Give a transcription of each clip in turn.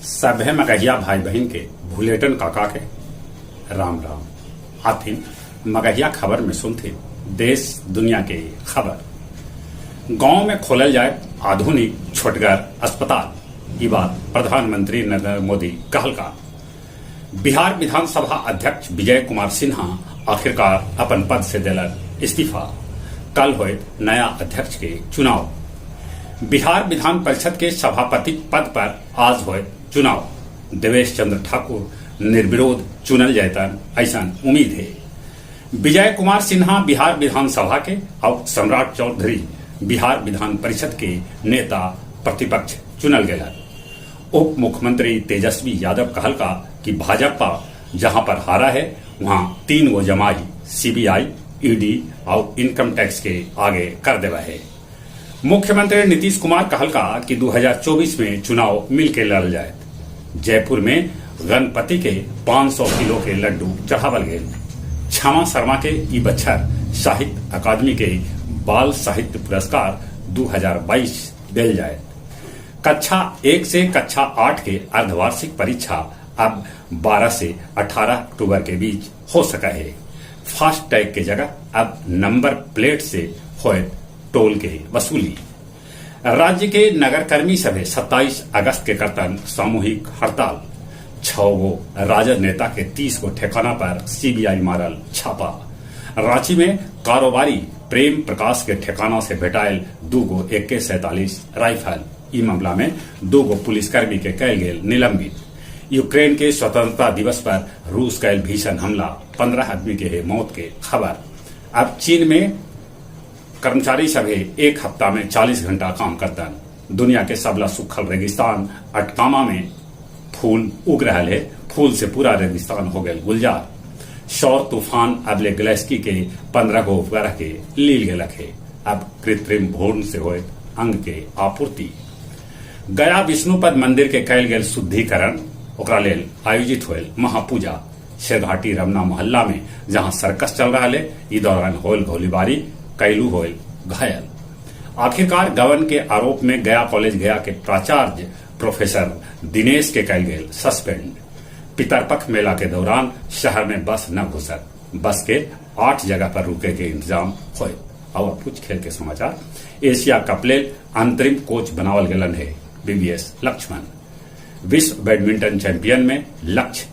सभे मगहिया भाई बहन के भुलेटन काका के राम राम। आथिन मगहिया खबर में सुनते देश दुनिया के खबर। गांव में खोलल जाए आधुनिक छोटगर अस्पताल। ये बात प्रधानमंत्री नरेंद्र मोदी कहलका। बिहार विधानसभा अध्यक्ष विजय कुमार सिन्हा आखिरकार अपन पद से दिलन इस्तीफा। कल हुए नया अध्यक्ष के चुनाव। बिहार विधान परिषद के सभापति पद पर आज हुए चुनाव। देवेश चंद्र ठाकुर निर्विरोध चुनल जैतन ऐसा उम्मीद है। विजय कुमार सिन्हा बिहार विधानसभा के और सम्राट चौधरी बिहार विधान परिषद के नेता प्रतिपक्ष चुनल गए। उप मुख्यमंत्री तेजस्वी यादव कहलका कि भाजपा जहां पर हारा है वहां 3 गो जमाई सीबीआई, ईडी और इनकम टैक्स के आगे कर देवा है। मुख्यमंत्री नीतीश कुमार कहलका कि 2024 में चुनाव मिलकर लड़ल जाए। जयपुर में गणपति के 500 किलो के लड्डू चढ़ावल गए। क्षमा शर्मा के ई बच्चर साहित्य अकादमी के बाल साहित्य पुरस्कार 2022 दिल जाए। कक्षा 1 से कक्षा 8 के अर्धवार्षिक परीक्षा अब 12 से 18 अक्टूबर के बीच हो सका है। फास्ट टैग की जगह अब नंबर प्लेट से होए टोल के वसूली। राज्य के नगर कर्मी सभे 27 अगस्त के करतन सामूहिक हड़ताल। 6 गो राजद नेता के 30 गो ठिकाना पर सीबीआई मारल छापा। रांची में कारोबारी प्रेम प्रकाश के ठिकाना से भेटायल 2 गो AK-47 राइफल। ई मामला में 2 गो पुलिसकर्मी के कैल गेल निलंबित। यूक्रेन के स्वतंत्रता दिवस पर रूस कैल भीषण हमला, 15 आदमी के मौत के खबर। अब चीन में कर्मचारी सभे एक हफ्ता में 40 घंटा काम करतन। दुनिया के सबला सुखल रेगिस्तान अटकामा में फूल उग रहा है। फूल से पूरा रेगिस्तान हो गए गुलजार। सौर तूफान अबले ग्लेस्की के 15 गो उपग्रह के लील गेलक है। अब कृत्रिम भ्रूण से हुए अंग के आपूर्ति। गया विष्णुपद मंदिर के कैल गेल शुद्धिकरण ओकरा लेल आयोजित हुए महापूजा। शेरघाटी रमना मोहल्ला में जहां सर्कस चल रहा है, ई दौरान होल गोलीबारी, कैलू होल घायल। आखिरकार गबन के आरोप में गया कॉलेज गया के प्राचार्य प्रोफेसर दिनेश के कैल गेल सस्पेंड। पितरपक्ष मेला के दौरान शहर में बस न घुसत। बस के 8 जगह पर रुके के इंतजाम हुए। और कुछ खेल के समाचार। एशिया कप लेल अंतरिम कोच बनावल गेलन है BVS लक्ष्मण। विश्व बैडमिंटन चैंपियन में लक्ष्य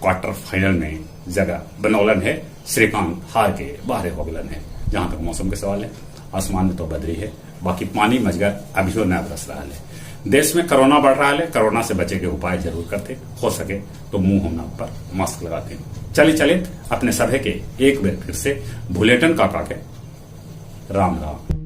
क्वार्टर फाइनल में जगह बनौलन है। श्रीकांत हार के बाहर हो गलन है। जहां तक मौसम के सवाल है, आसमान में तो बदरी है, बाकी पानी मजगर अभी न बरस रहा है। देश में कोरोना बढ़ रहा है। कोरोना से बचे के उपाय जरूर करते, हो सके तो मुंह होना पर मास्क लगाते। चले अपने सभे के एक बार फिर से भुलेटन काका के राम राम।